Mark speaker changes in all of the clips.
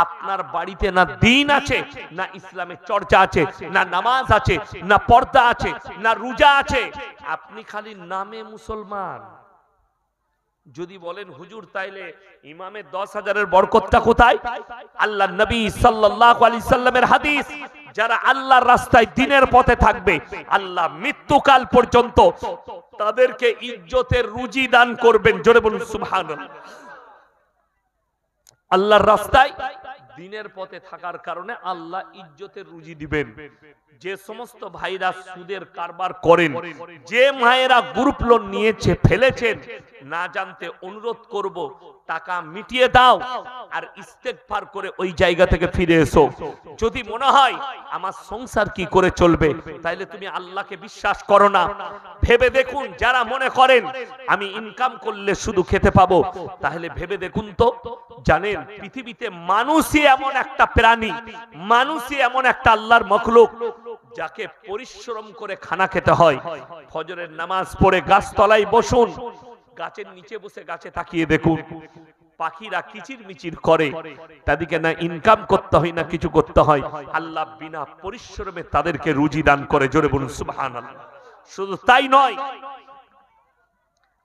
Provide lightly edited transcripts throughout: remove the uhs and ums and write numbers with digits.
Speaker 1: আপনার বাড়িতে না দিন আছে, না ইসলামের চর্চা আছে, না নামাজ আছে, না পর্দা আছে, না রোজা আছে, আপনি খালি নামে মুসলমান। যদি বলেন হুজুর তাইলে ইমামের 10,000-এর বরকতটা কোথায়? আল্লাহ নবী সাল্লাল্লাহু আলাইহি সাল্লামের হাদিস, যারা আল্লাহর রাস্তায় দ্বীনের পথে থাকবে আল্লাহ মৃত্যুকাল পর্যন্ত তাদেরকে ইজ্জতের রুজি দান করবেন। জোরে বলুন সুবহানাল্লাহ। আল্লাহর রাস্তায় দ্বীনের পথে থাকার কারণে আল্লাহ ইজ্জতের রুজি দিবেন। যে সমস্ত ভাইরা সুদের কারবার করেন, যে মায়েরা গ্রুপ লোন নিয়েছে ফেলেছেন, না জানতে অনুরোধ করব টাকা মিটিয়ে দাও আর ইস্তেগফার করে ওই জায়গা থেকে ফিরে এসো। যদি মনে হয় আমার সংসার কি করে চলবে, তাইলে তুমি আল্লাহকে বিশ্বাস করো না। ভেবে দেখুন, যারা মনে করেন আমি ইনকাম করলে শুধু খেতে পাবো, তাহলে ভেবে দেখুন তো, জানেন পৃথিবীতে মানুষই এমন একটা প্রাণী, মানুষই এমন একটা আল্লাহর মখলুক যাকে পরিশ্রম করে খানা খেতে হয়। ফজরের নামাজ পড়ে গাছতলায় বসুন, গাছের নিচে বসে গাছে তাকিয়ে দেখুন পাখিরা কিচির মিচির করে, তাদেরকে না ইনকাম করতে হয় না কিছু করতে হয়, আল্লাহ বিনা পরিশ্রমে তাদেরকে রুজি দান করে। জোরে বলুন সুবহানাল্লাহ। শুধু তাই নয়,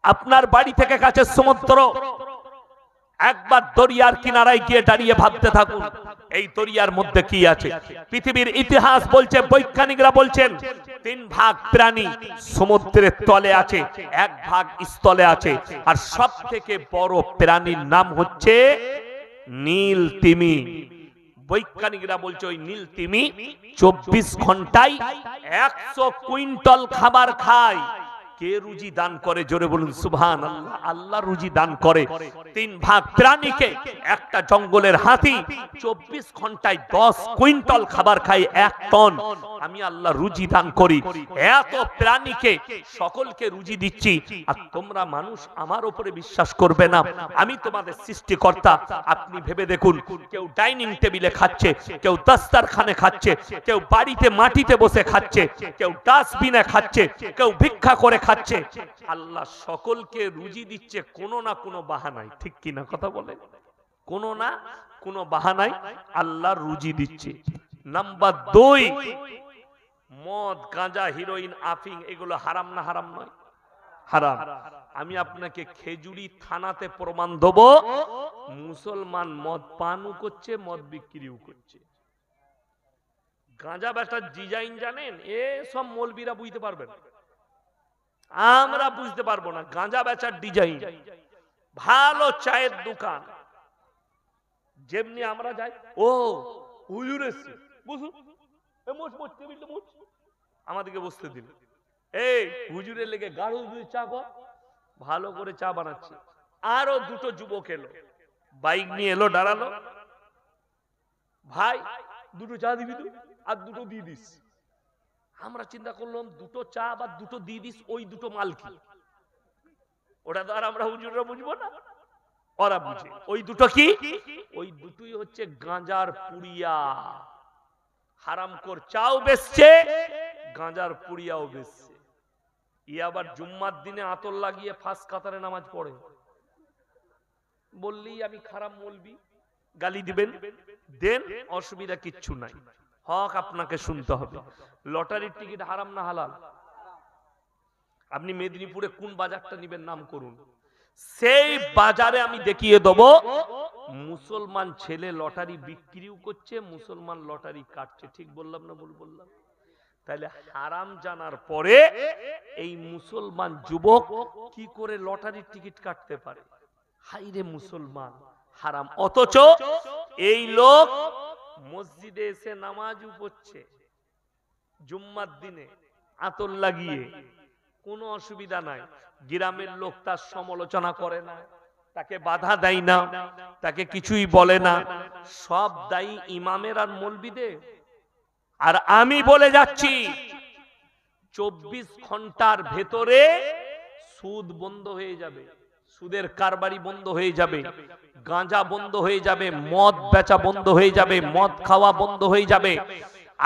Speaker 1: আপনার বাড়ি থেকে কাছে সমুদ্র, একবার দরিয়ার কিনারায় গিয়ে দাঁড়িয়ে ভাবতে থাকুন এই দরিয়ার মধ্যে কি আছে। পৃথিবীর ইতিহাস বলছে, বৈজ্ঞানিকরা বলছেন 3 ভাগ প্রাণী সমুদ্রের তলে আছে, 1 ভাগ স্থলে আছে, আর সব থেকে বড় প্রাণীর নাম হচ্ছে নীল তিমি। বৈজ্ঞানিকরা বলছে ওই নীল তিমি 24 ঘন্টায় 100 কুইন্টাল খাবার খায়। কে রুজি দান করে? জোরে বলুন সুবহানাল্লাহ। আল্লাহ রুজি দান করে। 3 ভাগ প্রাণীকে, একটা জঙ্গলের হাতি 24 ঘন্টায় 10 কুইন্টাল খাবার খায়, 1 টন। আমি আল্লাহ রুজি দান করি। এত প্রাণীকে সকলকে রুজি দিচ্ছি, আর তোমরা মানুষ আমার উপরে বিশ্বাস করবে না, আমি তোমাদের সৃষ্টিকর্তা। আপনি ভেবে দেখুন, কেউ ডাইনিং টেবিলে খাচ্ছে, কেউ দস্তরখানে খাচ্ছে, কেউ বাড়িতে মাটিতে বসে খাচ্ছে, কেউ ডাস্টবিনে খাচ্ছে, কেউ ভিক্ষা করে খাচ্ছে। আল্লাহ সকলকে রুজি দিচ্ছে কোনো না কোনো বাহানায়। ঠিক কিনা কথা বলে? কোনো না কোনো বাহানায় আল্লাহ রুজি দিচ্ছে। নাম্বার 2, মদ, গাঁজা, হিরোইন, আফিং এগুলো হারাম না হারাম নয়? হারাম। আমি আপনাকে খেজুরি থানাতে প্রমাণ দেব, মুসলমান মদ পানও করছে, মদ বিক্রিও করছে। গাঁজা বেচার ডিজাইন জানেন? এ সব মৌলবীরা বুঝতে পারবেন, আমরা বুঝতে পারবো না। গাঁজা বেচার ডিজাইন, ভালো চায়ের দোকান যেমনি আমরা যাই, ও হুজুর এসছে, বুঝুন আমাদেরকে বসতে দিল, এই হুজুরের লেগে গাঢ় চা কর, ভালো করে চা বানাচ্ছে। আরো 2টো যুবক এলো, বাইক নিয়ে এলো, দাঁড়ালো, ভাই 2টো চা দিবি তো? আর 2টো দিয়ে দিস। আমরা চিন্তা করলাম 2টো চা বা 2টো দিয়ে দিস, ওই 2টো মাল কি? ওটা তো আর আমরা হুজুররা বুঝবো না, ওরা বুঝে। ওই 2টো কি? ওই 2টোই হচ্ছে গাঁজার পুড়িয়া। হারামখোর চাও বেচছে, গাঁজার পুড়িয়াও বেচছে। ই আবার জুম্মার দিনে আতর লাগিয়ে ফাঁস কাতারে নামাজ পড়ে। বললেই আমি খারাপ মৌলবি, গালি দিবেন, দেন, অসুবিধা কিচ্ছু নাই। হক আপনাকে শুনতে হবে। লটারির টিকিট হারাম না হালাল? আপনি মেদিনীপুরে কোন বাজারটা নিবেন নাম করুন, সেই বাজারে আমি দেখিয়ে দেব মুসলমান ছেলে লটারি বিক্রিও করছে, মুসলমান লটারি কাটছে। ঠিক বললাম না ভুল বললাম? তাহলে হারাম জানার পরে এই মুসলমান যুবক কি করে লটারির টিকিট কাটতে পারে? হাইরে মুসলমান, হারাম। অথচ এই লোক মসজিদে এসে নামাজও পড়ছে জুম্মার দিনে আতর লাগিয়ে, কোনো অসুবিধা নাই। গ্রামের লোক তার সমালোচনা করে না, তাকে বাধা দেয় না, তাকে কিছুই বলে না। সব দায়ী ইমামের আর মৌলবীদের। আর আমি বলে যাচ্ছি 24 ঘন্টার ভেতরে সুদ বন্ধ হয়ে যাবে, সুদের কারবারি বন্ধ হয়ে যাবে, গাঁজা বন্ধ হয়ে যাবে, মদ বেচা বন্ধ হয়ে যাবে, মদ খাওয়া বন্ধ হয়ে যাবে,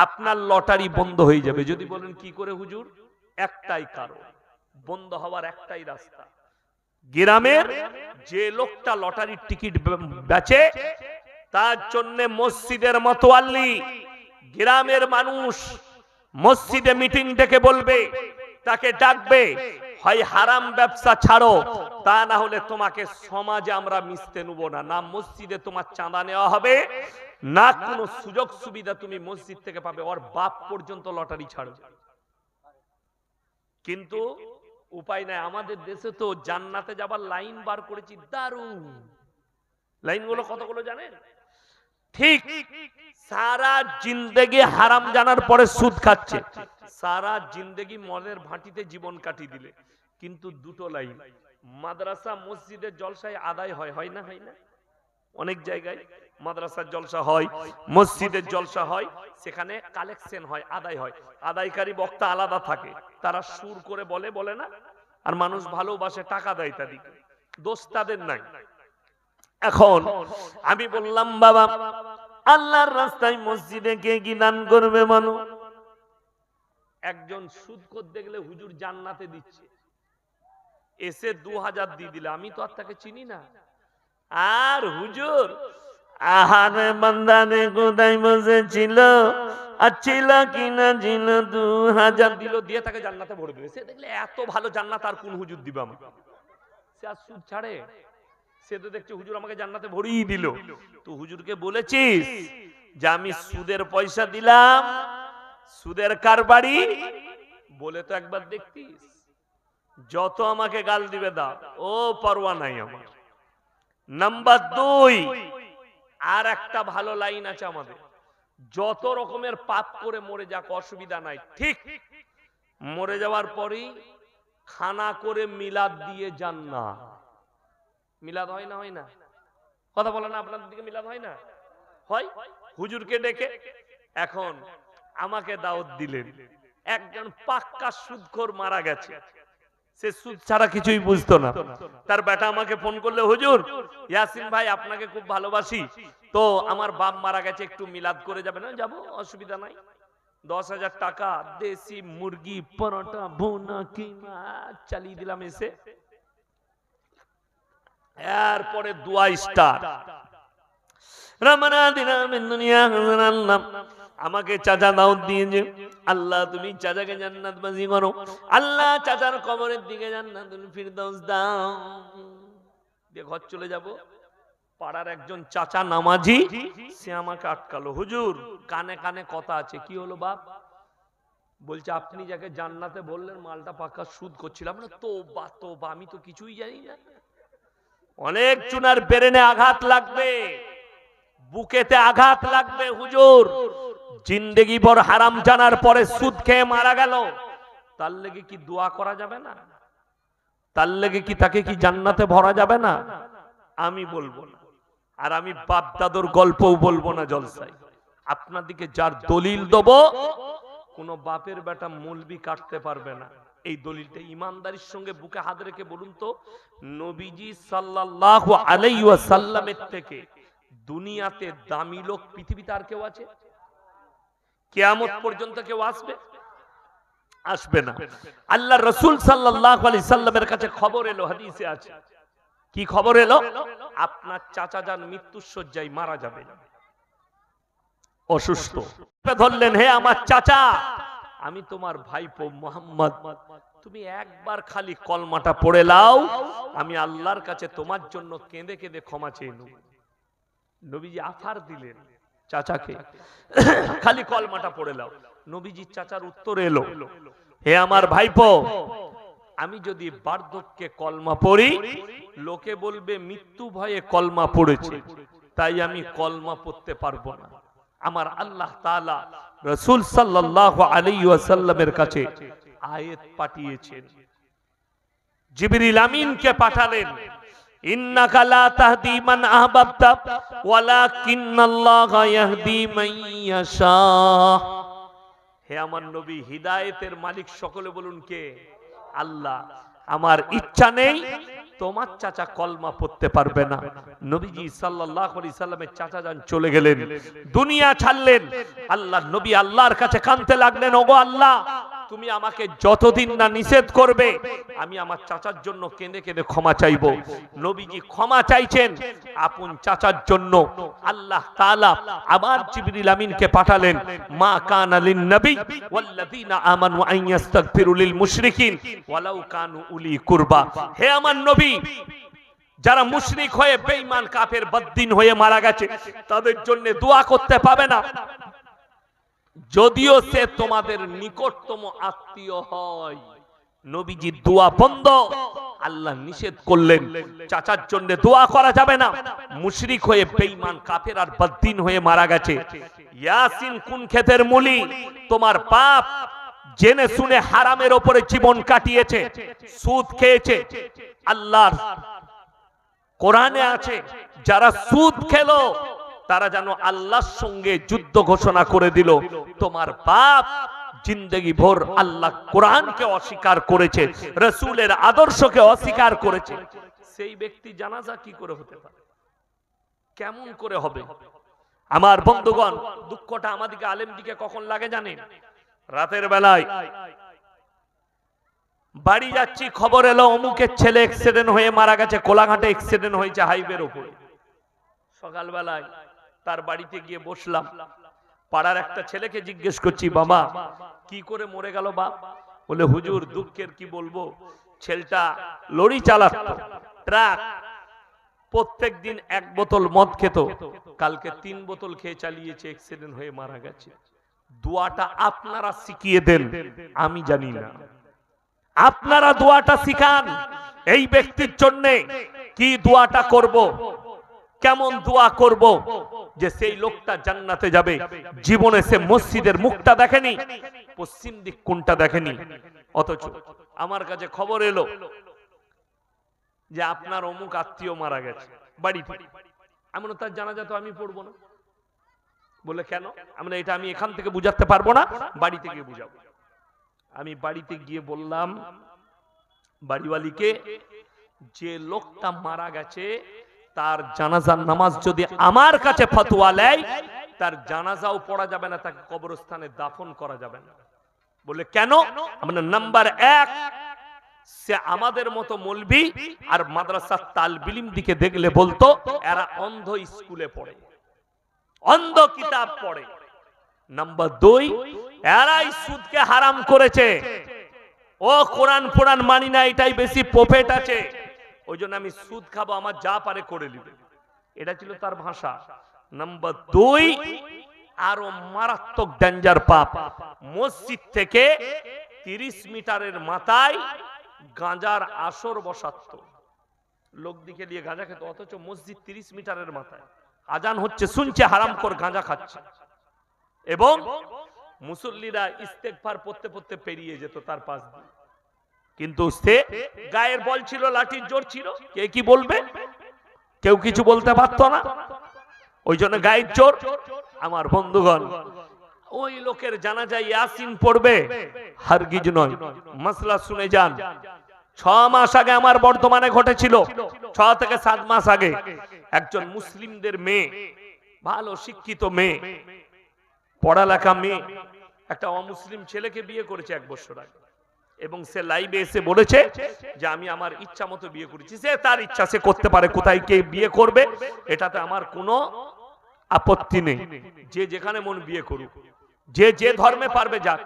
Speaker 1: আপনার লটারি বন্ধ হয়ে যাবে। যদি বলেন কি করে হুজুর? একটাই কারণ, বন্ধ হওয়ার একটাই রাস্তা। গ্রামের যে লোকটা লটারির টিকিট বেচে তার জন্য মসজিদের মতোয়াল্লি গ্রামের মানুষ মসজিদে মিটিং ডেকে বলবে, তাকে ডাকবে, হয় হারাম ব্যবসা ছাড়ো, তা না হলে তোমাকে সমাজে আমরা মিশতে নেব না। না মসজিদে তোমার চাঁদা নেওয়া হবে, না কোনো সুযোগ সুবিধা তুমি মসজিদ থেকে পাবে। ওর বাপ পর্যন্ত লটারি ছাড়বে। কিন্তু উপায় নাই, আমাদের দেশে তো জান্নাতে যাবার লাইন বার করেছি, দারুণ লাইনগুলো কতগুলো জানেন? ঠিক সারা জিন্দেগি হারাম জানার পরে সুদ খাচ্ছে, সারা জিন্দেগি মদের ভাটিতে জীবন কাটিয়ে দিলে, কিন্তু দুটো লাইন, মাদ্রাসা মসজিদের জলসায় আদায় হয়, হয় না? হয় না? অনেক জায়গায় মাদ্রাসার জলসা হয়, মসজিদের জলসা হয়, সেখানে কালেকশন হয়, আদায় হয়। আদায়কারী বক্তা আলাদা থাকে, তারা সুর করে বলে, বলে না? আর মানুষ ভালোবাসে, টাকা দেয় তাদেরকে, দোষ তাদের নাই। এখন আমি বললাম, বাবা আল্লাহর রাস্তায় মসজিদে কে কি দান করবে? মানুষ একজন সুদখোর দেখলে হুজুর জান্নাতে দিচ্ছে, এসে 2000 দিয়ে দিলে, আমি তো আর তাকে চিনি না। আর হুজুর আহারে বান্দারে কোথায় বসেছিল, আর ছিল কিনা ছিল, 2000 দিল, দিয়ে তাকে জান্নাতে ভরে দিবে। সে দেখলে এত ভালো জান্নাত আর কোন হুজুর দিবে আমাকে? সে আর সুদ ছাড়ে? সে তো দেখছে হুজুর আমাকে জান্নাতে ভরিয়ে দিল। তো হুজুরকে বলেছিস যে আমি সুদের পয়সা দিলাম, সুদের কারবারি বলে তো একবার দেখতিস? যত আমাকে গাল দিবে দাও, ও পরোয়া নাই আমার। নাম্বার 2, আর একটা ভালো লাইন আছে আমাদের, যত রকমের পাপ করে মরে যাক অসুবিধা নাই, ঠিক মরে যাওয়ার পরেই খানা করে মিলাদ দিয়ে জান্নাত। মিলাদ হয় না? হয় না? কথা বলে না? আপনাদের দিকে মিলাদ হয় না? হয়। হুজুরকে ডেকে এখন আমাকে দাওয়াত দিলেন, একজন পাক্কা সুদখোর মারা গেছে, সে সুদ ছাড়া কিছুই বুঝতো না। তার বেটা আমাকে ফোন করলে, হুজুর ইয়াসিন ভাই আপনাকে খুব ভালোবাসি, তো আমার বাপ মারা গেছে, একটু মিলাদ করে যাবে না? যাবো, অসুবিধা নাই। 10,000 টাকা, দেশি মুরগি, পরোটা, ভুনা, কিমা চালিয়ে দিলাম এসে। এরপরে দোয়া স্টার্ট, আমাকে চাচা দাওয়াত দিয়েছে, আল্লাহ তুমি চাচাকে জান্নাতবাসী করো, আল্লাহ চাচার কবরের দিকে জান্নাতুল ফিরদাউস দাও। দিয়ে ঘর চলে যাব। পাড়ার একজন চাচা নামাজি, সে আমাকে আটকালো, হুজুর কানে কানে কথা আছে। কি হলো বাপ? বলছে আপনি যাকে জান্নাতে বললেন মালটা পাক্কা সুদ করছিলাম না। তোবা তোবা, আমি তো কিছুই জানি না। অনেক চুনার ব্রেনে আঘাত লাগবে, বুকেতে আঘাত লাগবে। হুজুর জিন্দেগি ভর হারাম জানার পরে সুদ খেয়ে মারা গেল, তার লেগে কি দোয়া করা যাবে না? তার লেগে কি তাকে কি জান্নাতে ভরা যাবে না? আমি বলবো না, আর আমি বাপ দাদুর গল্পও বলবো না জলসায়। আপনাদিকে যার দলিল দেব, কোন বাপের বেটা মৌলবি কাটতে পারবে না। এই দলিলটা ইমানদারির সঙ্গে বুকে হাত রেখে বলুন তো, নবীজি সাল্লাল্লাহু আলাইহি ওয়াসাল্লামের থেকে দুনিয়াতে দামি লোক পৃথিবীতে আর কেউ আছে? কিয়ামত পর্যন্ত কেউ আসবে? আসবে না। আল্লাহ রাসূল সাল্লাল্লাহু আলাইহি সাল্লামের কাছে খবর এলো, হাদিসে আছে, কি খবর এলো? আপনার চাচা যান মৃত্যুর শয্যায় মারা যাবে, অসুস্থ। ধরলেন, হে আমার চাচা, আমি তোমার ভাইপো মুহাম্মদ, তুমি একবার খালি কলমাটা পড়ে লাও, আমি আল্লাহর কাছে তোমার জন্য কেঁদে কেঁদে ক্ষমা চেয়ে নেব। নবীজি আফার দিলেন চাচাকে, খালি কলমাটা পড়ে লাও। নবীজির চাচার উত্তর এলো, হে আমার ভাইপো, আমি যদি বার্ধক্যে কলমা পড়ি, লোকে বলবে মৃত্যু ভয়ে কলমা পড়েছে, তাই আমি কলমা পড়তে পারবো না। আমার আল্লাহ তাআলা রাসূল সাল্লাল্লাহু আলাইহি ওয়াসাল্লামের কাছে আয়াত পাঠিয়েছেন, জিবরিল আমিনকে পাঠালেন, ইন্নাকা লা তাহদি মান আহবাবতা ওয়ালাকিন্নাল্লাহা ইয়াহদি মান ইয়াশা। হে আমার নবী, হিদায়াতের মালিক সকলে বলুন কে? আল্লাহ। আমার ইচ্ছা নেই তোমার চাচা কলমা পড়তে পারবে না। নবীজি সাল্লাল্লাহু আলাইহি সাল্লামের চাচা যান চলে গেলেন, দুনিয়া ছাড়লেন। আল্লাহর নবী আল্লাহর কাছে কাঁদতে লাগলেন, ওগো আল্লাহ, তুমি আমাকে যতদিন না নিষেধ করবে আমি আমার চাচার জন্য কেঁদে কেঁদে ক্ষমা চাইবো। নবীজি ক্ষমা চাইছেন আপন চাচার জন্য। আল্লাহ তাআলা আবার জিবরিল আমিনকে পাঠালেন, মা কানা লিন নবী ওয়াল্লাযীনা আমানু আন ইস্তাগফিরু লিল মুশরিকিন ওয়ালাউ কানু উলি কুরবা। হে আমার নবী, যারা মুশরিক হয়ে বেঈমান কাফের বদ্দিন হয়ে মারা গেছে তাদের জন্য দোয়া করতে পাবে না, যদিও সে তোমাদের নিকটতম আত্মীয় হয়। নবীজির দোয়া বন্ধ, আল্লাহ নিষেধ করলেন চাচার জন্য দোয়া করা যাবে না। মুশরিক হয়ে বেঈমান কাফের আর বদ্দিন হয়ে মারা গেছে। ইয়াসিন কোন ক্ষেতের মুলি, তোমার বাপ জেনে শুনে হারামের উপরে জীবন কাটিয়েছে, সুদ খেয়েছে। আল্লাহর কোরআনে আছে যারা সুদ খেলো তারা যেন আল্লাহর সঙ্গে যুদ্ধ ঘোষণা করে দিল। তোমার বাপ জিন্দগি ভর আল্লাহ কোরআনকে অস্বীকার করেছে, রাসূলের আদর্শকে অস্বীকার করেছে। সেই ব্যক্তি জানাজা কি করে হতে পারে, কেমন করে হবে? আমার বন্ধুগণ, দুঃখটা আমাদেরকে আলেমদিকে কখন লাগে জানেন? রাতের বেলায় বাড়ি যাচ্ছি, খবর এলো অমুকের ছেলে অ্যাক্সিডেন্ট হয়ে মারা গেছে, কোলাঘাটে অ্যাক্সিডেন্ট হয়েছে হাইওয়ের উপরে। সকালবেলায় তার বাড়িতে গিয়ে বসলাম, পাড়ার একটা ছেলেকে জিজ্ঞেস করছি, বাবা কি করে মরে গেল বাপ? বলে হুজুর দুঃখের কি বলবো, ছেলেটা লরি চালাতো, ট্রাক, প্রত্যেক দিন 1 বোতল মদ খেত, কালকে 3 বোতল খেয়ে চালিয়েছে, অ্যাক্সিডেন্ট হয়ে মারা গেছে। দোয়াটা আপনারা শিখিয়ে দেন, আমি জানি না, আপনারা দোয়াটা শিখান এই ব্যক্তির জন্য। কি দোয়াটা করব, কেমন দোয়া করব যে সেই লোকটা জান্নাতে যাবে? জীবনে সে মসজিদের মুখটা দেখেনি, পশ্চিম দিক কোনটা দেখেনি, অথচ আমার কাছে খবর এলো যে আপনার অমুক আত্মীয় মারা গেছে বাড়িতে। আমি তার জানাজা তো আমি পড়বো না। বলে কেন? আমরা এটা আমি এখান থেকে বুঝাতে পারবো না, বাড়িতে গিয়ে বুঝাবো। আমি বাড়িতে গিয়ে বললাম বাড়িওয়ালিকে, যে লোকটা মারা গেছে তার জানাজার নামাজ যদি আমার কাছে ফতোয়া নেয়, তার জানাজাও পড়া যাবে না, তাকে কবরস্থানে দাফন করা যাবে না। বলে কেন? আমরা নাম্বার 1, সে আমাদের মতো মৌলবি আর মাদ্রাসার তালবিলিম দিকে দেখলে বলতো এরা অন্ধ স্কুলে পড়ে, অন্ধ কিতাব পড়ে। নাম্বার 2, এরাই সুদকে হারাম করেছে, ও কোরআন ফোরান মানি না, এটাই বেশি প্রফেট আছে, ওই জন্য আমি সুদ খাবো, আমার যা পারে করে নিবে। এটা ছিল তার ভাষা। নাম্বার 2, আরো মারাত্মক ডেঞ্জার পাপ, মসজিদ থেকে 30 মিটারের মাথায় গাঁজার আসর বসাত, লোক দিকে দিয়ে গাঁজা খেত, অথচ মসজিদ 30 মিটারের মাথায়, আজান হচ্ছে শুনছে, হারামখোর গাঁজা খাচ্ছে, এবং মুসল্লিরা ইস্তেগফার পড়তে পড়তে পেরিয়ে যেত তার পাশ দিয়ে। কিন্তু সে গায়ের বল ছিল, লাঠির জোর ছিল, কে কি বলবে, কেউ কিছু বলতে পারত না, ওই জন্য গায়ের জোর। আমার বন্ধুগণ, ওই লোকের জানাজায় ইয়াসিন পড়বে হারগিজ নয়। মাসলা শুনে যান। 6 মাস আগে আমার বর্তমানে ঘটেছিল, 6 থেকে 7 মাস আগে, একজন মুসলিমদের মেয়ে, ভালো শিক্ষিত মেয়ে, পড়ালেখা মেয়ে, একটা অমুসলিম ছেলেকে বিয়ে করেছে 1 বছর আগে, এবং সে লাইভে এসে বলেছে যে আমি আমার ইচ্ছা মতো বিয়ে করেছি। সে তার ইচ্ছা, সে করতে পারে, কোথায় কে বিয়ে করবে এটাতে আমার কোনো আপত্তি নেই, যে যেখানে মন বিয়ে করুক, যে যে ধর্মে পারবে যাক,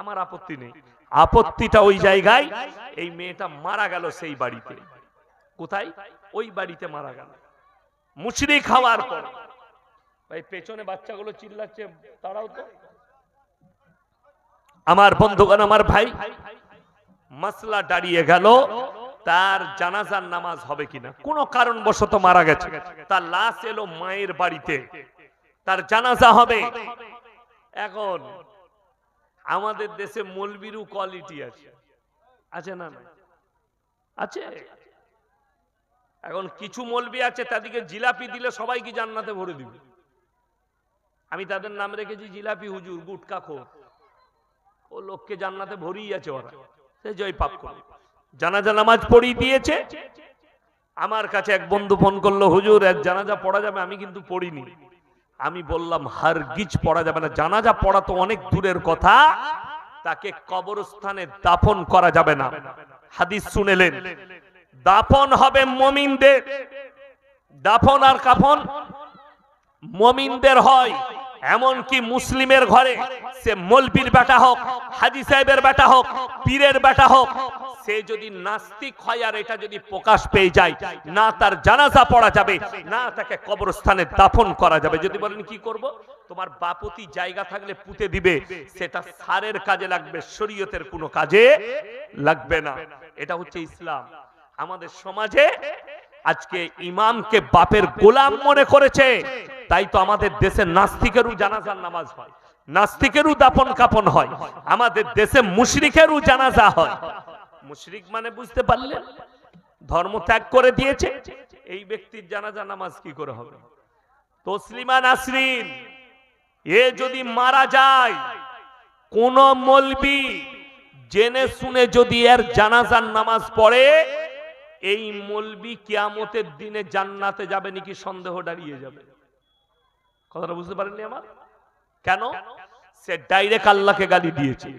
Speaker 1: আমার আপত্তি নেই। আপত্তিটা ওই জায়গায়, এই মেয়েটা মারা গেল সেই বাড়িতে। কোথায়? ওই বাড়িতে মারা গেল মুশরিক হওয়ার পর। ভাই পেছনে বাচ্চাগুলো চিল্লাচ্ছে, তারাও তো। আমার বন্ধুগণ, আমার ভাই, মাসলা দাঁড়িয়ে গেল তার জানাজার নামাজ হবে কিনা। কোন কারণবশত মারা গেছে, তার লাশ এলো মায়ের বাড়িতে, তার জানাজা হবে। এখন আমাদের দেশে মৌলবীরও কোয়ালিটি আছে, আছে না? আছে। এখন কিছু মৌলবী আছে, তাদেরকে জিলাপি দিলে সবাই কি জান্নাতে ভরে দিবে। আমি তাদের নাম রেখেছি জিলাপি হুজুর, গুটকা খোর। ও লোককে জান্নাতে ভরিয়ে আছে ওরা, সে জয় পাপ করে। জানাজা নামাজ পড়িয়ে দিয়েছে। আমার কাছে এক বন্ধু ফোন করলো, হুজুর এক জানাজা পড়া যাবে? আমি কিন্তু পড়িনি। আমি বললাম হারগিজ পড়া যাবে না। জানাজা পড়া তো অনেক দূরের কথা, তাকে কবরস্থানে দাফন করা যাবে না। হাদিস শুনেলেন, দাফন হবে মুমিনদের, দাফন আর কাফন মুমিনদের হয়। এমনকি মুসলিমের ঘরে সে মৌলবীর বেটা হোক, হাজী সাহেবের বেটা হোক, পীরের বেটা হোক, সে যদি নাস্তিক হয় আর এটা যদি প্রকাশ পেয়ে যায়, না তার জানাজা পড়া যাবে, না তাকে কবরস্থানে দাফন করা যাবে। যদি বলেন কি করব, তোমার বাপতি জায়গা থাকলে পুঁতে দিবে, সেটা সারের কাজে লাগবে, শরীয়তের কোনো কাজে লাগবে না। এটা হচ্ছে ইসলাম। আমাদের সমাজে আজকে ইমামকে বাপের গোলাম মনে করেছে, তাই তো আমাদের দেশে নাস্তিকেরও জানাজার নামাজ হয়, নাস্তিকেরও দাফন কাফন হয়, আমাদের দেশে মুশরিকেরও জানাজা হয়। মুশরিক মানে বুঝতে পারলেন, ধর্ম ত্যাগ করে দিয়েছে, এই ব্যক্তির জানাজা নামাজ কি করে হবে? তসলিমা নাসরিন এ যদি মারা যায়, কোন মৌলবি জেনে শুনে যদি এর জানাজার নামাজ পড়ে, এই মৌলবি কিয়ামতের দিনে জান্নাতে যাবে নাকি সন্দেহ দাঁড়িয়ে যাবে। কথাটা বুঝতে পারেননি আমার? কেন? সে ডাইরেক্ট আল্লাহকে গালি দিয়েছে,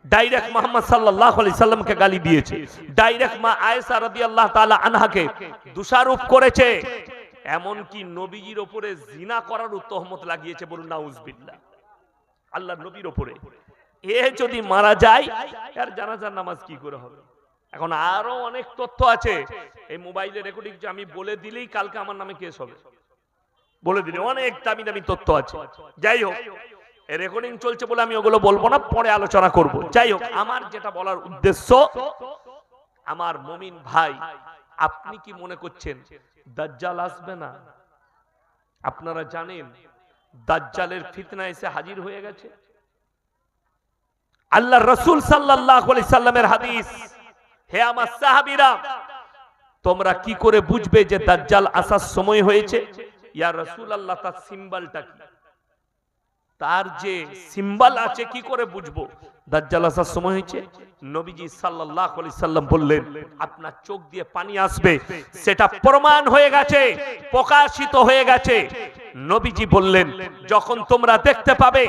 Speaker 1: ডাইরেক্ট মুহাম্মদ সাল্লাল্লাহু আলাইহি সাল্লামকে গালি দিয়েছে, ডাইরেক্ট মা আয়েশা রাদিয়াল্লাহু তাআলা আনহাকে দোষারোপ করেছে, এমনকি নবীজির উপরে জিনা করার তহমত লাগিয়েছে। বলুন নাউজুবিল্লাহ, আল্লাহর নবীর উপরে। এ যদি মারা যায়, এর জানাজার নামাজ কি করে হবে? এখন আরো অনেক তথ্য আছে, এই মোবাইলে রেকর্ডিং আমি বলে দিলেই কালকে আমার নামে কেস হবে, বলে দিলে অনেক দামি দামি তথ্য আছে। যাই হোক, রেকর্ডিং চলছে বলে আমি ওগুলো বলবো না, পরে আলোচনা করব। যাই হোক, আমার যেটা বলার উদ্দেশ্য, আমার মুমিন ভাই, আপনি কি মনে করছেন দাজ্জাল আসবে না? আপনারা জানেন দাজ্জালের ফিতনা এসে হাজির হয়ে গেছে। আল্লাহর রাসূল সাল্লাল্লাহু আলাইহি সাল্লামের হাদিস, হে আমার সাহাবীরা, তোমরা কি করে বুঝবে যে দাজ্জাল আসার সময় হয়েছে? ইয়া রাসূলুল্লাহ, তার সিম্বলটা কি? তার যে সিম্বল আছে কি করে বুঝবো দাজ্জাল আসার সময় হয়েছে? নবীজি সাল্লাল্লাহু আলাইহি সাল্লাম বললেন, আপনার চোখ দিয়ে পানি আসবে, সেটা প্রমাণ হয়ে গেছে, প্রকাশিত হয়ে গেছে। নবীজি বললেন, যখন তোমরা দেখতে পাবে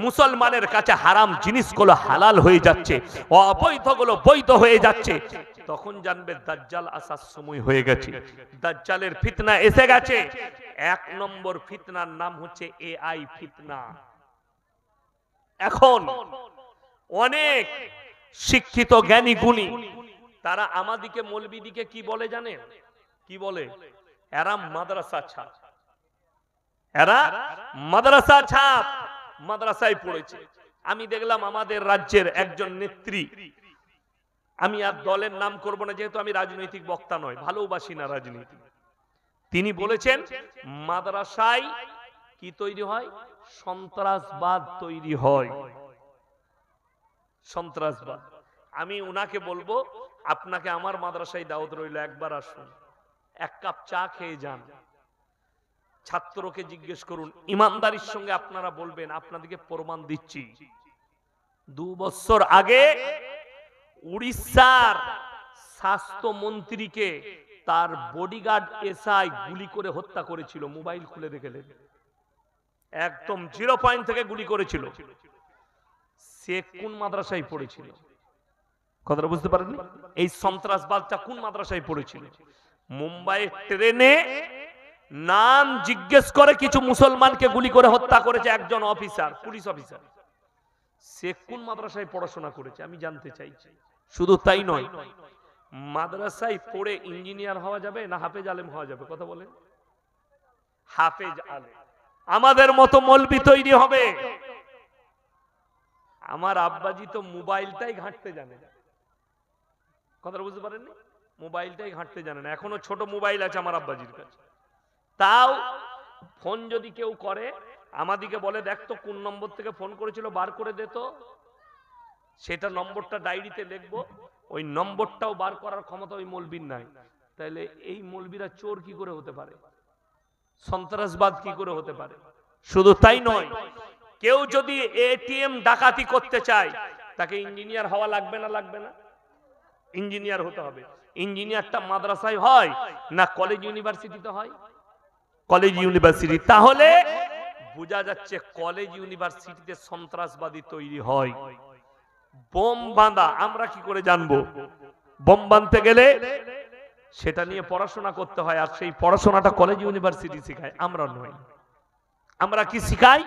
Speaker 1: মুসলমানের কাছে হারাম জিনিসগুলো হালাল হয়ে যাচ্ছে, অবৈধগুলো বৈধ হয়ে যাচ্ছে, তখন জানবে দাজ্জাল আসার সময় হয়ে গেছে, দাজ্জালের ফিতনা এসে গেছে। এক নম্বর ফিতনার নাম হচ্ছে এআই ফিতনা। এখন অনেক শিক্ষিত জ্ঞানী গুণী তারা আমাদিকে মৌলবীদিকে কি বলে জানেন? কি বলে? এরা মাদ্রাসা ছাপ, এরা মাদ্রাসা ছাপ, মাদ্রাসায় পড়েছে। আমি দেখলাম আমাদের রাজ্যের একজন নেত্রী, আমি আর দলের নাম করব না যেহেতু আমি রাজনৈতিক বক্তা নয়, ভালোবাসি না রাজনীতি, তিনি বলেছেন মাদ্রাসায় কি তৈরি হয়? সন্ত্রাসবাদ তৈরি হয়, সন্ত্রাসবাদ। আমি উনাকে বলবো, আপনাকে আমার মাদ্রাসায় দাওয়াত রইল, একবার আসুন, এক কাপ চা খেয়ে যান, ছাত্রকে জিজ্ঞেস করুন, ইমানদারির সঙ্গে আপনারা বলবেন, আপনাদেরকে প্রমাণ দিচ্ছি। 2 বছর আগে উড়িষ্যার স্বাস্থ্যমন্ত্রীকে তার বডিগার্ড এসআই গুলি করে হত্যা করেছিল। মোবাইল খুলে দেখে নেবেন, একদম 0 পয়েন্ট থেকে গুলি করেছিল। সে কোন মাদ্রাসায় পড়েছিল? কথাটা বুঝতে পারেননি? এই সন্ত্রাসবাদটা কোন মাদ্রাসায় পড়েছিল? মুম্বাই ট্রেনে নাম জিজ্ঞেস করে কিছু মুসলমানকে গুলি করে হত্যা করেছে একজন অফিসার, পুলিশ অফিসার। সে কোন মাদ্রাসায় পড়াশোনা করেছে আমি জানতে চাইছি। শুধু তাই নয়, মাদ্রাসায় পড়ে ইঞ্জিনিয়ার হওয়া যাবে না হাফেজ আলেম হওয়া যাবে? কথা বলেন। হাফেজ আলেম আমাদের মতো মৌলবি তৈরি হবে। আমার আব্বাজি তো মোবাইলটাই ঘাঁটতে জানে, কথা বুঝতে পারেননি? মোবাইলটাই ঘাঁটতে জানে না। এখনো ছোট মোবাইল আছে আমার আব্বাজির কাছে, তাও ফোন যদি কেউ করে আমাদিকে বলে, দেখ তো কোন নম্বর থেকে ফোন করেছিল, বার করে দে তো। সেটা নম্বরটা ডায়েরিতে লিখবো, ওই নম্বরটাও বার করার ক্ষমতা ওই মৌলবীর নাই। তাহলে এই মৌলবীরা চোর কি করে হতে পারে? সন্ত্রাসবাদ কি করে হতে পারে? শুধু তাই নয়, কেউ যদি এটিএম ডাকাতি করতে চায় তাকে ইঞ্জিনিয়ার হওয়া লাগবে না? লাগবে না? ইঞ্জিনিয়ার হতে হবে। ইঞ্জিনিয়ারটা মাদ্রাসায় হয় না কলেজ ইউনিভার্সিটিতে হয়? College university. তাহলে বোঝা যাচ্ছে কলেজ ইউনিভার্সিটিতে সন্ত্রাসবাদী তৈরি হয়। বোম বাঁধা আমরা কি করে জানবো? বোম বাঁধতে গেলে সেটা নিয়ে পড়াশোনা করতে হয়, আর সেই পড়াশোনাটা কলেজ ইউনিভার্সিটি শেখায়, আমরা নই। আমরা কি শিখাই?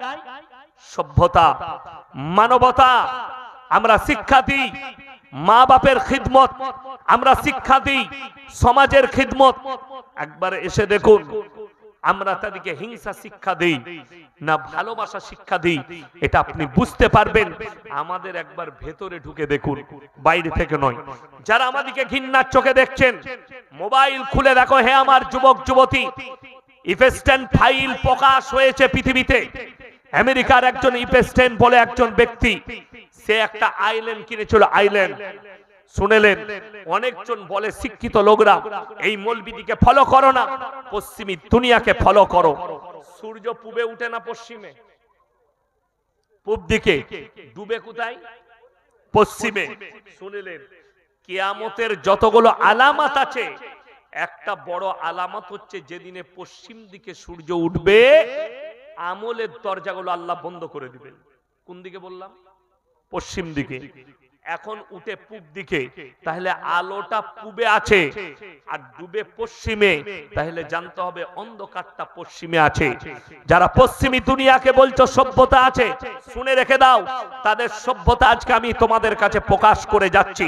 Speaker 1: সভ্যতা, মানবতা। আমরা শিক্ষা দিই মা বাপের খিদমত, আমরা শিক্ষা দিই সমাজের খিদমত। একবার এসে দেখুন আমরা তাদেরকে হিংসা শিক্ষা দেই না ভালোবাসা শিক্ষা দিই, এটা আপনি বুঝতে পারবেন। আমাদের একবার ভেতরে ঢুকে দেখুন, বাইরে থেকে নয়। যারা আমাদেরকে ঘৃণার চোখে দেখছেন, মোবাইল খুলে দেখো হে আমার যুবক যুবতী, ইপস্টেন ফাইল প্রকাশ হয়েছে পৃথিবীতে। আমেরিকার একজন ইপস্টেন বলে একজন ব্যক্তি, সে একটা আইল্যান্ড কিনেছিল, আইল্যান্ড। শুনেলেন অনেকজন বলে শিক্ষিত লোকরা, এই মৌলবিদিকে ফলো করো না, পশ্চিমী দুনিয়াকে ফলো করো। সূর্য পূবে উঠে না পশ্চিমে? পূব দিকে। ডুবে কোথায়? পশ্চিমে। শুনেলেন কিয়ামতের যতগুলো আলামত আছে, একটা বড় আলামত হচ্ছে যেদিনে পশ্চিম দিকে সূর্য উঠবে, আমলের দরজাগুলো আল্লাহ বন্ধ করে দিবেন। কোন দিকে বললাম? পশ্চিম দিকে। এখন উঠে পূব দিকে, তাহলে আলোটা পূবে আছে আর ডুবে পশ্চিমে, তাহলে জানতে হবে অন্ধকারটা পশ্চিমে আছে। যারা পশ্চিমী দুনিয়াকে বলছো সভ্যতা আছে, শুনে রেখে দাও, তাদের সভ্যতা আজকে আমি তোমাদের কাছে প্রকাশ করে যাচ্ছি।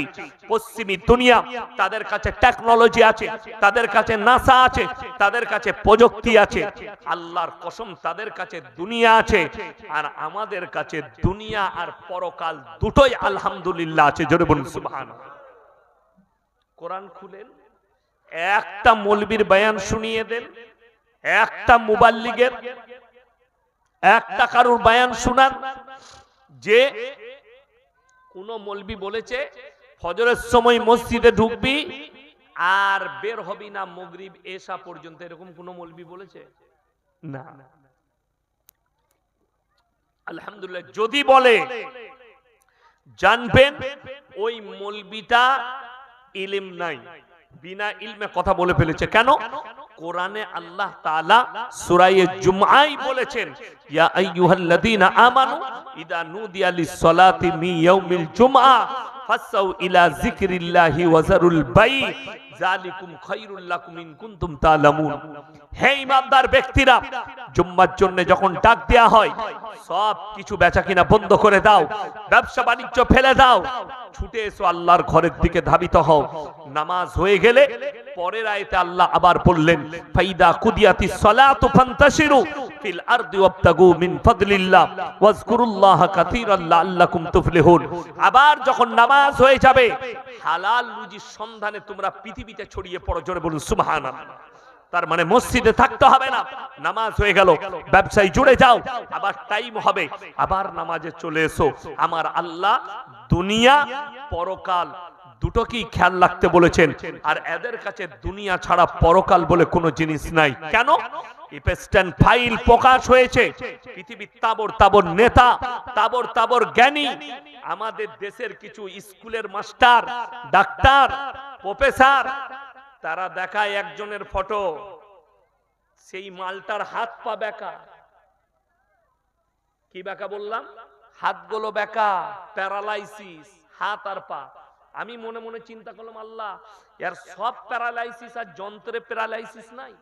Speaker 1: পশ্চিমী দুনিয়া, তাদের কাছে টেকনোলজি আছে, তাদের কাছে নাসা আছে, তাদের কাছে প্রযুক্তি আছে। আল্লাহর কসম, তাদের কাছে দুনিয়া আছে, আর আমাদের কাছে দুনিয়া আর পরকাল দুটোই আলহামদুলিল্লাহ আছে। জোরে বলুন সুবহানাল্লাহ। কোরআন খুলেন, একটা মৌলবীর বয়ান শুনিয়ে দেন, একটা মুবাল্লিগের, একটা কারুর বয়ান শুনান যে কোন মৌলবী বলেছে ফজরের সময় মসজিদে ঢুকবি আর বের হবি না মাগরিব এশা পর্যন্ত, এরকম কোন মৌলবী বলেছে? না। আলহামদুলিল্লাহ। যদি বলে, জানবেন ওই মৌলবীটা ইলম নাই, বিনা ইলমে কথা বলে ফেলেছে। কেন? কোরআনে আল্লাহ তাআলা সূরা জুমআয় বলেছেন, ইয়া আইয়ুহাল্লাযীনা আমানু ইযা নুদিয়া লিস-সালাতি মিন ইয়াউমিল জুমআ ফাসাউ ইলা যিকরিল্লাহি ওয়া যারুল বাই যালিকুম খায়রুল লাকুম ইন কুনতুম তা'লামুন। হে ঈমানদার ব্যক্তিরা, জুম্মার জন্য যখন ডাক দেয়া হয়, সব কিছু বেচা কিনা বন্ধ করে দাও, ব্যবসা বাণিজ্য ফেলে দাও, ছুটে এসো আল্লাহর ঘরের দিকে ধাবিত হও। নামাজ হয়ে গেলে পরের আয়াতে আল্লাহ আবার বললেন, ফাইদা কুদিয়াতিস সালাতু ফান্তাশিরু ফিল আরদি ওয়াবতাগু মিন ফাদলিল্লাহ ওয়াজকুরুল্লাহা কাসীরান লাআল্লাকুম তুফলিহুন। আবার যখন নামাজ হয়ে যাবে, হালাল রুজির সন্ধানে তোমরা পৃথিবীতে ছড়িয়ে পড়ো। জোরে বলুন সুবহানাল্লাহ। তার মানে মসজিদে থাকতে হবে না, নামাজ হয়ে গেল, ব্যবসায় জুড়ে যাও, আবার টাইম হবে, আবার নামাজে চলে এসো। আমার আল্লাহ দুনিয়া পরকাল দুটোকেই খেয়াল রাখতে বলেছেন, আর এদের কাছে দুনিয়া ছাড়া পরকাল বলে কোনো জিনিস নাই। কেন? ইপস্টেন ফাইল প্রকাশ হয়েছে, পৃথিবীর তাবর তাবর নেতা, তাবর তাবর জ্ঞানী, আমাদের দেশের কিছু স্কুলের মাস্টার, ডাক্তার, প্রফেসর, তারা দেখায় একজনের ফটো, সেই মালটার হাত পা বেঁকা। কি বেঁকা বললাম? হাতগুলো বেঁকা, প্যারালাইসিস, হাত আর পা। আমি মনে মনে চিন্তা করলাম, আল্লাহ, এর সব প্যারালাইসিস আর যন্ত্রে প্যারালাইসিস নাই?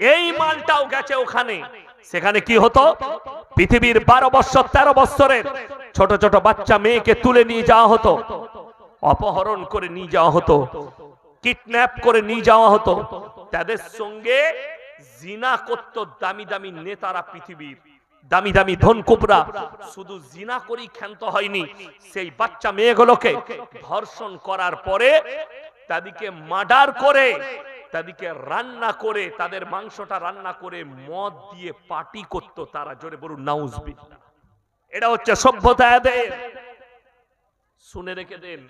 Speaker 1: এই মালটাও গেছে ওখানে। সেখানে কি হতো? পৃথিবীর 12 বছর 13 বছরের ছোট ছোট বাচ্চা মেয়েকে তুলে নিয়ে যাওয়া হতো, অপহরণ করে নিয়ে যাওয়া হতো, কিডন্যাপ করে নিয়ে যাওয়া হতো, তাদের সঙ্গে জিনা করত দামি দামি নেতারা, পৃথিবীর দামি দামি ধনকুবরা। শুধু জিনা করেই ক্ষান্ত হয়নি, সেই বাচ্চা মেয়েগুলোকে ধর্ষণ করার পরে তাদেরকে মার্ডার করে, তাদেরকে রান্না করে, তাদের মাংসটা রান্না করে মদ দিয়ে পার্টি করত তারা। জোরে বলুন নাউজুবিল্লাহ। এটা হচ্ছে সভ্যতা এদের। শুনে রেখে দেন,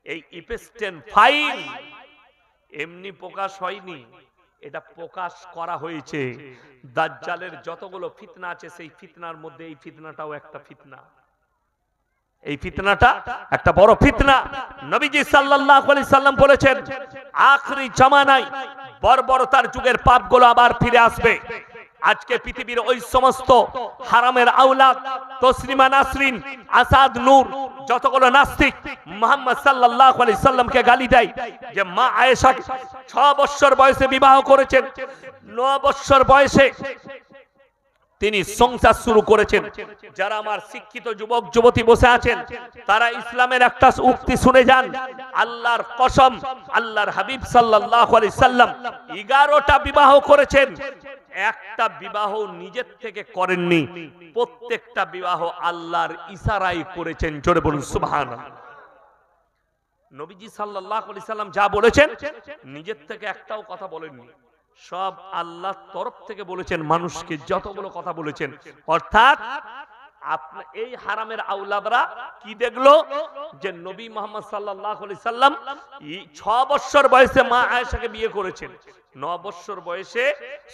Speaker 1: এই ইপস্টেন ফাইল এমনি প্রকাশ হয়নি, এটা প্রকাশ করা হয়েছে। দাজ্জালের যতগুলো ফিতনা আছে, সেই ফিতনার মধ্যে এই ফিতনাটাও একটা ফিতনা। এই ফিতনাটা একটা বড় ফিতনা। নবীজি সাল্লাল্লাহু আলাইহি সাল্লাম বলেছেন, আখরি জামানায় বর্বরতার যুগের পাপগুলো আবার ফিরে আসবে। আজকে পৃথিবীর ওই সমস্ত হারামের আওলাদ তসলিমা নাসরিন, আসাদ নূর, যতগুলো নাস্তিক মুহাম্মদ সাল্লাল্লাহু আলাইহি সাল্লামকে গালি দেয় যে মা আয়েশা 6 বছর বয়সে বিবাহ করেছেন, 9 বছর বয়সে তিনি সংসার শুরু করেছেন। যারা আমার শিক্ষিত যুবক যুবতী বসে আছেন তারা ইসলামের একটা উক্তি শুনে যান। আল্লাহর কসম, আল্লাহর হাবিব সাল্লাল্লাহু আলাইহি সাল্লাম 11টা বিবাহ করেছেন, একটা বিবাহ নিজের থেকে করেননি, প্রত্যেকটা বিবাহ আল্লাহর ইশারায় করেছেন। জোরে বলুন সুবহানাল্লাহ। নবীজি সাল্লাল্লাহু আলাইহি সাল্লাম যা বলেছেন নিজের থেকে একটাও কথা বলেননি, সব আল্লাহর তরফ থেকে বলেছেন। মানুষকে যতগুলো কথা বলেছেন, অর্থাৎ আপনি এই হারামের আওলাদরা কি দেখলো যে নবী মুহাম্মদ সাল্লাল্লাহু আলাইহি সাল্লাম 6 বছর বয়সে মা আয়েশাকে বিয়ে করেছেন, 9 বছর বয়সে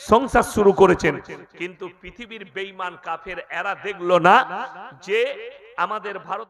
Speaker 1: সংসার শুরু করেছেন। কিন্তু পৃথিবীর বেঈমান কাফের এরা দেখলো না যে আমাদের ভারত